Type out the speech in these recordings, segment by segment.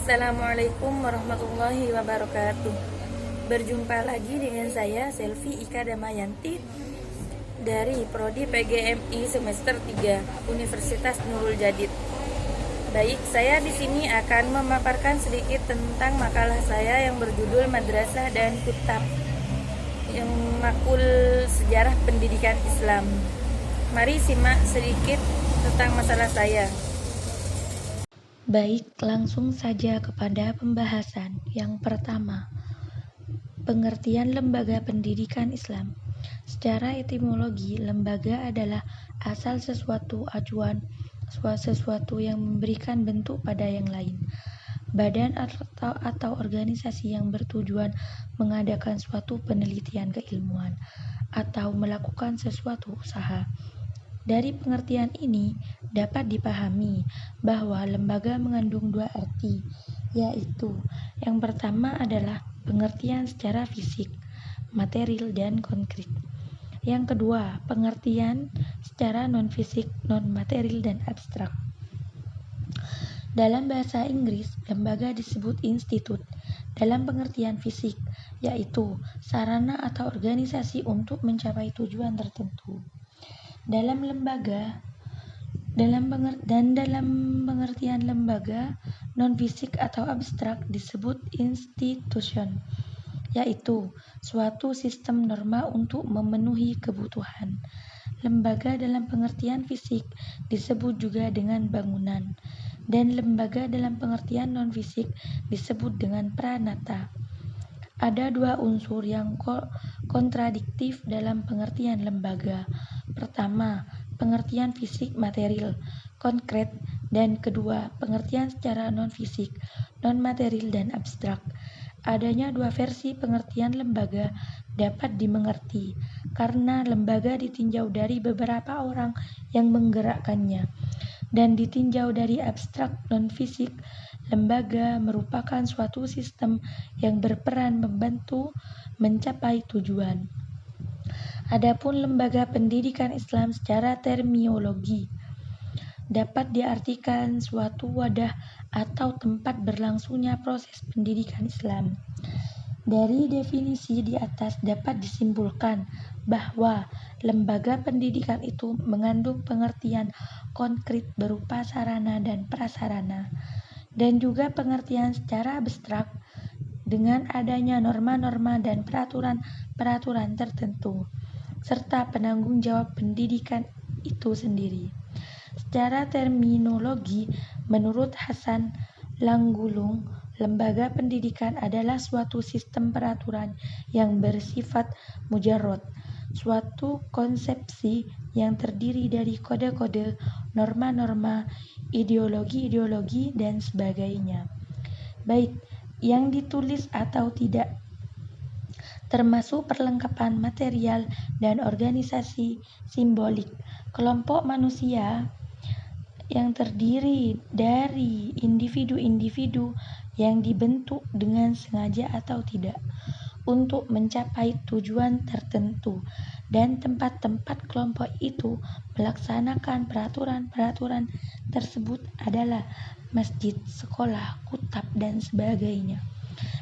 Assalamualaikum warahmatullahi wabarakatuh. Berjumpa lagi dengan saya Selvi Ika Damayanti dari Prodi PGMI semester 3 Universitas Nurul Jadid. Baik, saya di sini akan memaparkan sedikit tentang makalah saya yang berjudul Madrasah dan Kutab yang makul sejarah pendidikan Islam. Mari simak sedikit tentang masalah saya. Baik, langsung saja kepada pembahasan. Yang pertama, pengertian lembaga pendidikan Islam. Secara etimologi, lembaga adalah asal sesuatu, acuan sesuatu yang memberikan bentuk pada yang lain. Badan atau organisasi yang bertujuan mengadakan suatu penelitian keilmuan atau melakukan sesuatu usaha. Dari pengertian ini dapat dipahami bahwa lembaga mengandung dua arti, yaitu yang pertama adalah pengertian secara fisik, material dan konkret. Yang kedua, pengertian secara non-fisik, non-material dan abstrak. Dalam bahasa Inggris, lembaga disebut institut dalam pengertian fisik, yaitu sarana atau organisasi untuk mencapai tujuan tertentu. Dalam pengertian lembaga non-fisik atau abstrak disebut institution, yaitu suatu sistem norma untuk memenuhi kebutuhan. Lembaga dalam pengertian fisik disebut juga dengan bangunan, dan lembaga dalam pengertian non-fisik disebut dengan pranata. Ada dua unsur yang kontradiktif dalam pengertian lembaga. Pertama, pengertian fisik material, konkret, dan kedua, pengertian secara non-fisik, non-material dan abstrak. Adanya dua versi pengertian lembaga dapat dimengerti karena lembaga ditinjau dari beberapa orang yang menggerakkannya, dan ditinjau dari abstrak non-fisik. Lembaga merupakan suatu sistem yang berperan membantu mencapai tujuan. Adapun lembaga pendidikan Islam secara terminologi dapat diartikan suatu wadah atau tempat berlangsungnya proses pendidikan Islam. Dari definisi di atas dapat disimpulkan bahwa lembaga pendidikan itu mengandung pengertian konkret berupa sarana dan prasarana, dan juga pengertian secara abstrak dengan adanya norma-norma dan peraturan tertentu, serta penanggung jawab pendidikan itu sendiri. Secara terminologi, menurut Hasan Langgulung, lembaga pendidikan adalah suatu sistem peraturan yang bersifat mujarrad, suatu konsepsi yang terdiri dari kode-kode, norma-norma, ideologi-ideologi, dan sebagainya, baik yang ditulis atau tidak, termasuk perlengkapan material dan organisasi simbolik kelompok manusia yang terdiri dari individu-individu yang dibentuk dengan sengaja atau tidak untuk mencapai tujuan tertentu, dan tempat-tempat kelompok itu melaksanakan peraturan-peraturan tersebut adalah masjid, sekolah, kutab, dan sebagainya.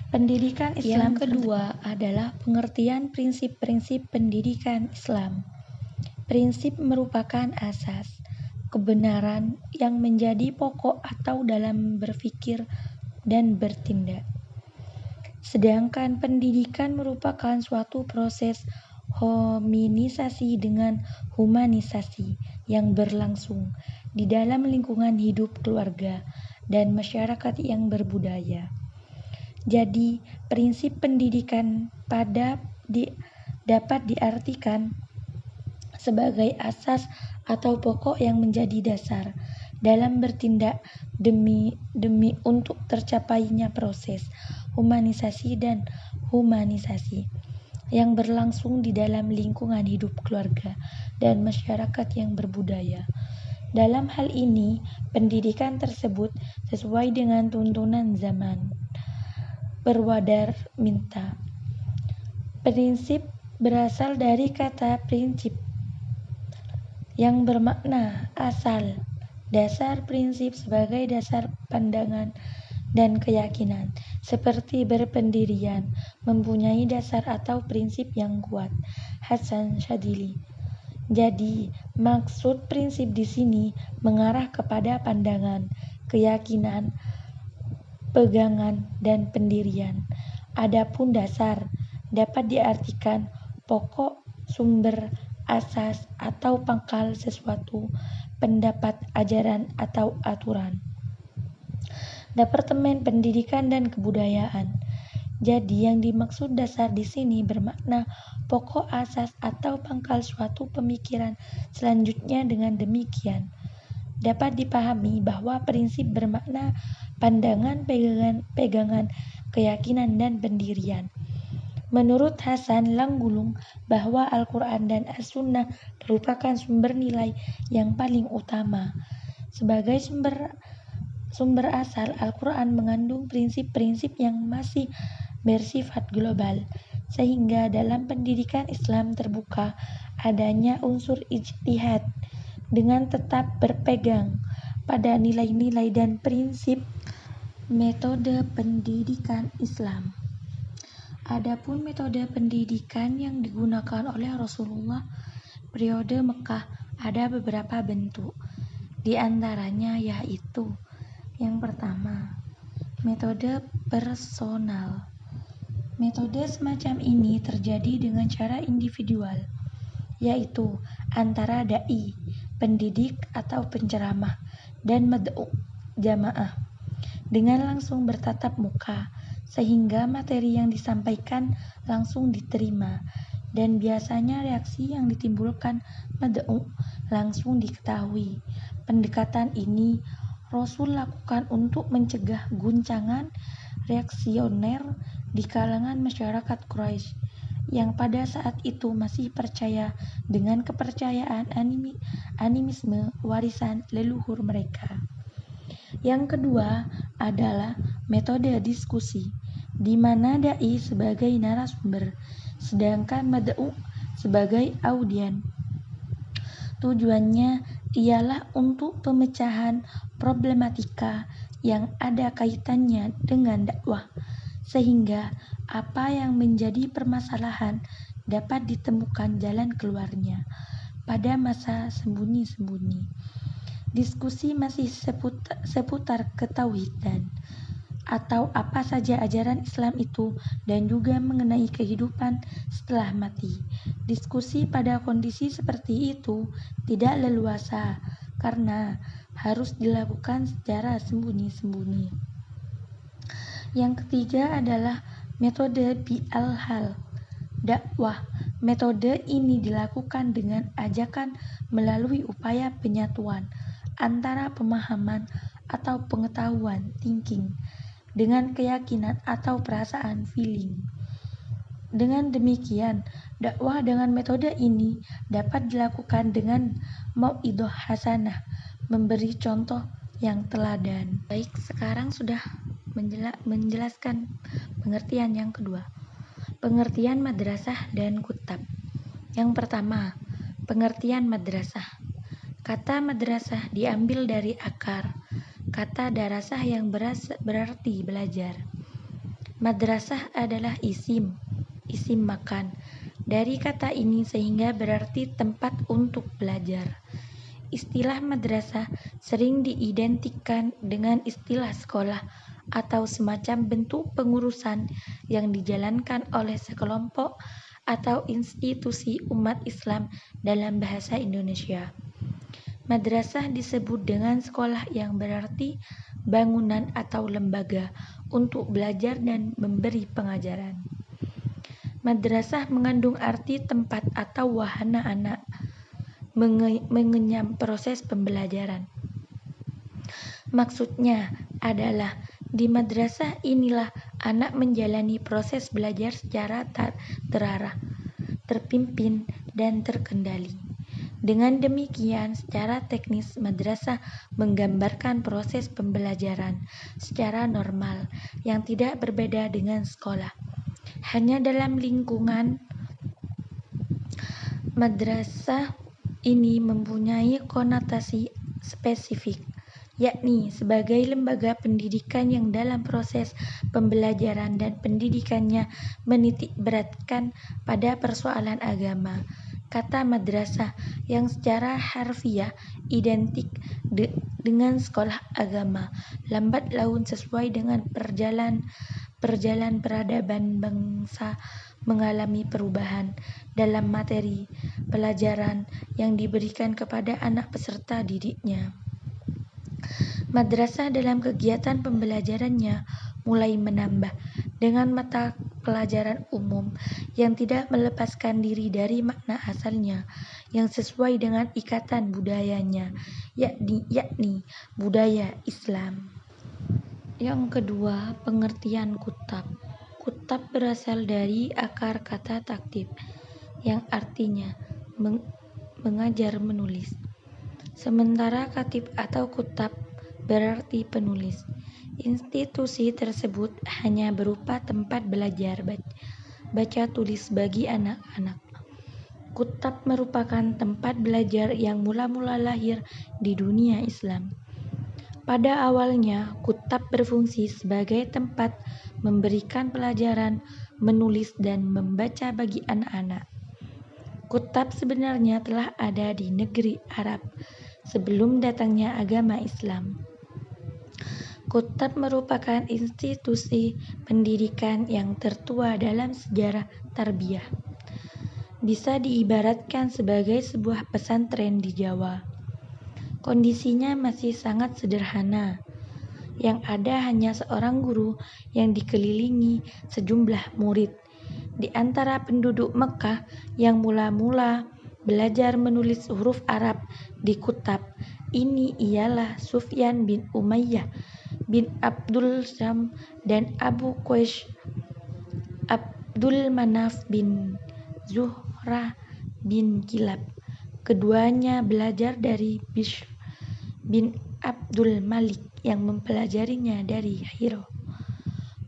Pendidikan Islam. Yang kedua adalah pengertian prinsip-prinsip pendidikan Islam. Prinsip merupakan asas kebenaran yang menjadi pokok atau dalam berpikir dan bertindak. Sedangkan pendidikan merupakan suatu proses hominisasi dengan humanisasi yang berlangsung di dalam lingkungan hidup keluarga dan masyarakat yang berbudaya. Jadi, prinsip pendidikan dapat diartikan sebagai asas atau pokok yang menjadi dasar dalam bertindak demi untuk tercapainya proses humanisasi dan humanisasi yang berlangsung di dalam lingkungan hidup keluarga dan masyarakat yang berbudaya. Dalam hal ini, pendidikan tersebut sesuai dengan tuntunan zaman. Berwadar minta. Prinsip berasal dari kata prinsip yang bermakna asal. Dasar prinsip sebagai dasar pandangan dan keyakinan, seperti berpendirian, mempunyai dasar atau prinsip yang kuat. Hasan Syadili. Jadi, maksud prinsip di sini mengarah kepada pandangan, keyakinan, pegangan, dan pendirian. Adapun dasar dapat diartikan pokok, sumber, asas, atau pangkal sesuatu, pendapat, ajaran, atau aturan. Departemen Pendidikan dan Kebudayaan. Jadi yang dimaksud dasar di sini bermakna pokok, asas, atau pangkal suatu pemikiran. Selanjutnya dengan demikian dapat dipahami bahwa prinsip bermakna pandangan, pegangan, keyakinan, dan pendirian. Menurut Hasan Langgulung bahwa Al-Quran dan As-Sunnah merupakan sumber nilai yang paling utama. Sebagai sumber asal, Al-Quran mengandung prinsip-prinsip yang masih bersifat global, sehingga dalam pendidikan Islam terbuka adanya unsur ijtihad dengan tetap berpegang pada nilai-nilai dan prinsip metode pendidikan Islam. Adapun metode pendidikan yang digunakan oleh Rasulullah periode Mekah ada beberapa bentuk. Di antaranya yaitu yang pertama, metode personal. Metode semacam ini terjadi dengan cara individual, yaitu antara dai, pendidik atau penceramah, dan mad'u, jamaah, dengan langsung bertatap muka, sehingga materi yang disampaikan langsung diterima, dan biasanya reaksi yang ditimbulkan mad'u langsung diketahui. Pendekatan ini Rasul lakukan untuk mencegah guncangan reaksioner di kalangan masyarakat Quraisy yang pada saat itu masih percaya dengan kepercayaan animisme warisan leluhur mereka. Yang kedua adalah metode diskusi, di mana dai sebagai narasumber, sedangkan mad'u sebagai audien. Tujuannya ialah untuk pemecahan problematika yang ada kaitannya dengan dakwah, sehingga apa yang menjadi permasalahan dapat ditemukan jalan keluarnya pada masa sembunyi-sembunyi. Diskusi masih seputar ketauhidan atau apa saja ajaran Islam itu, dan juga mengenai kehidupan setelah mati. Diskusi pada kondisi seperti itu tidak leluasa karena harus dilakukan secara sembunyi-sembunyi. Yang ketiga adalah metode bi'al-hal, dakwah. Metode ini dilakukan dengan ajakan melalui upaya penyatuan antara pemahaman atau pengetahuan thinking dengan keyakinan atau perasaan feeling. Dengan demikian, dakwah dengan metode ini dapat dilakukan dengan mau'idhah hasanah, memberi contoh yang teladan. Baik, sekarang sudah menjelaskan pengertian yang kedua. Pengertian madrasah dan kutab. Yang pertama, pengertian madrasah. Kata madrasah diambil dari akar kata darasah yang berarti belajar. Madrasah adalah isim makan dari kata ini sehingga berarti tempat untuk belajar. Istilah madrasah sering diidentikan dengan istilah sekolah atau semacam bentuk pengurusan yang dijalankan oleh sekelompok atau institusi umat Islam dalam bahasa Indonesia. Madrasah disebut dengan sekolah yang berarti bangunan atau lembaga untuk belajar dan memberi pengajaran. Madrasah mengandung arti tempat atau wahana anak mengenyam proses pembelajaran. Maksudnya adalah di madrasah inilah anak menjalani proses belajar secara terarah, terpimpin, dan terkendali. Dengan demikian, secara teknis madrasah menggambarkan proses pembelajaran secara normal yang tidak berbeda dengan sekolah. Hanya dalam lingkungan madrasah ini mempunyai konotasi spesifik, yakni sebagai lembaga pendidikan yang dalam proses pembelajaran dan pendidikannya menitik beratkan pada persoalan agama. Kata madrasah yang secara harfiah identik dengan sekolah agama, lambat laun sesuai dengan perjalanan peradaban bangsa mengalami perubahan dalam materi pelajaran yang diberikan kepada anak peserta didiknya. Madrasah dalam kegiatan pembelajarannya mulai menambah dengan mata pelajaran umum yang tidak melepaskan diri dari makna asalnya yang sesuai dengan ikatan budayanya, yakni budaya Islam. Yang kedua, pengertian kutab. Kutab berasal dari akar kata taktib yang artinya mengajar menulis. Sementara katib atau kutab berarti penulis. Institusi tersebut hanya berupa tempat belajar baca tulis bagi anak-anak. Kutab merupakan tempat belajar yang mula-mula lahir di dunia Islam. Pada awalnya, kutab berfungsi sebagai tempat memberikan pelajaran menulis dan membaca bagi anak-anak. Kutab sebenarnya telah ada di negeri Arab sebelum datangnya agama Islam. Kutab merupakan institusi pendidikan yang tertua dalam sejarah tarbiyah. Bisa diibaratkan sebagai sebuah pesantren di Jawa. Kondisinya masih sangat sederhana. Yang ada hanya seorang guru yang dikelilingi sejumlah murid. Di antara penduduk Mekah yang mula-mula belajar menulis huruf Arab di kutab ini ialah Sufyan bin Umayyah bin Abdul Syam dan Abu Quraish Abdul Manaf bin Zuhrah bin Kilab. Keduanya belajar dari Bishr bin Abdul Malik yang mempelajarinya dari Hiro.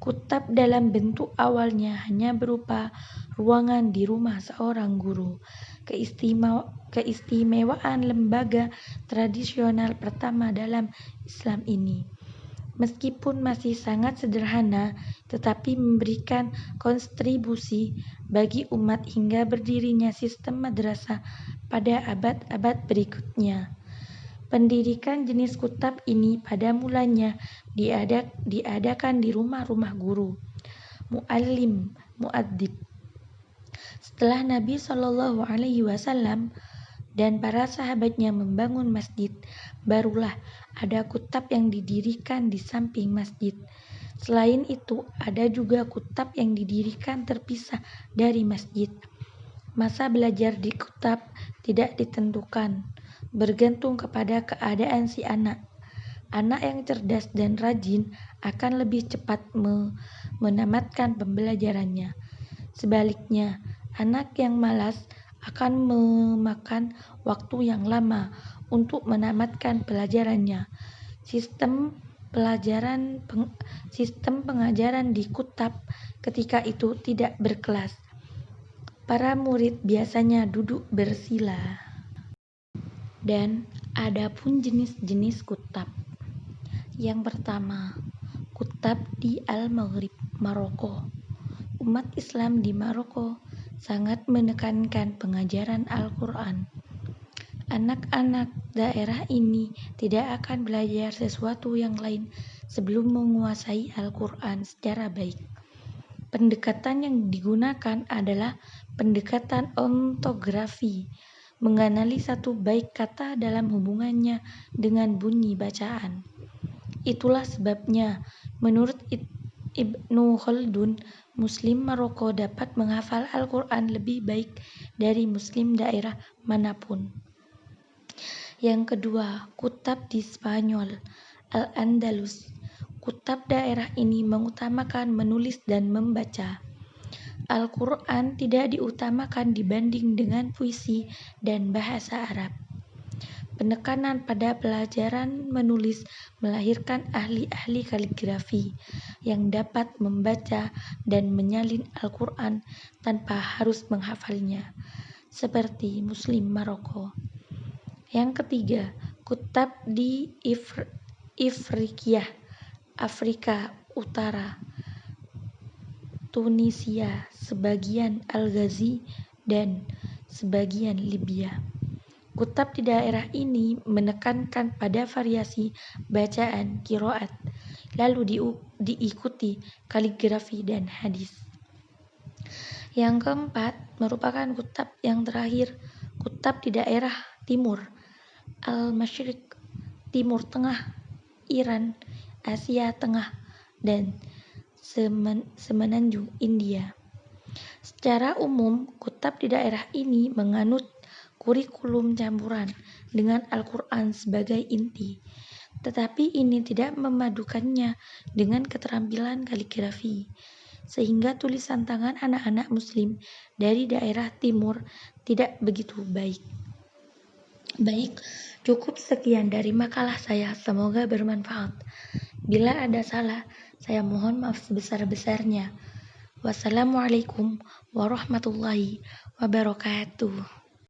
Kutab dalam bentuk awalnya hanya berupa ruangan di rumah seorang guru. Keistimewaan lembaga tradisional pertama dalam Islam ini, meskipun masih sangat sederhana, tetapi memberikan kontribusi bagi umat hingga berdirinya sistem madrasah pada abad-abad berikutnya. Pendidikan jenis kutab ini pada mulanya diadakan di rumah-rumah guru, muallim, muadzib. Setelah Nabi Shallallahu Alaihi Wasallam dan para sahabatnya membangun masjid, barulah ada kutab yang didirikan di samping masjid. Selain itu, ada juga kutab yang didirikan terpisah dari masjid. Masa belajar di kutab tidak ditentukan, bergantung kepada keadaan si anak. Anak yang cerdas dan rajin akan lebih cepat menamatkan pembelajarannya. Sebaliknya, anak yang malas akan memakan waktu yang lama untuk menamatkan pelajarannya. Sistem pengajaran di kutab ketika itu tidak berkelas. Para murid biasanya duduk bersila. Dan ada pun jenis-jenis kutab. Yang pertama, kutab di Al-Maghrib, Maroko. Umat Islam di Maroko sangat menekankan pengajaran Al-Quran. Anak-anak daerah ini tidak akan belajar sesuatu yang lain sebelum menguasai Al-Quran secara baik. Pendekatan yang digunakan adalah pendekatan ontografi, mengenali satu baik kata dalam hubungannya dengan bunyi bacaan. Itulah sebabnya, menurut Ibnu Khaldun, Muslim Maroko dapat menghafal Al-Quran lebih baik dari Muslim daerah manapun. Yang kedua, kutab di Spanyol, Al-Andalus. Kutab daerah ini mengutamakan menulis dan membaca. Al-Quran tidak diutamakan dibanding dengan puisi dan bahasa Arab. Penekanan pada pelajaran menulis melahirkan ahli-ahli kaligrafi yang dapat membaca dan menyalin Al-Quran tanpa harus menghafalnya, seperti Muslim Maroko. Yang ketiga, kutab di Ifriqiyah, Afrika Utara, Tunisia, sebagian Al-Ghazi, dan sebagian Libya. Kutab di daerah ini menekankan pada variasi bacaan qiraat, lalu diikuti kaligrafi dan hadis. Yang keempat merupakan kutab yang terakhir, kutab di daerah timur, Al-Masyriq, Timur Tengah, Iran, Asia Tengah, dan semenanjung India. Secara umum, kutab di daerah ini menganut kurikulum campuran dengan Al-Quran sebagai inti, tetapi ini tidak memadukannya dengan keterampilan kaligrafi, sehingga tulisan tangan anak-anak muslim dari daerah timur tidak begitu baik. Baik, cukup sekian dari makalah saya, semoga bermanfaat. Bila ada salah, saya mohon maaf sebesar-besarnya. Wassalamualaikum warahmatullahi wabarakatuh.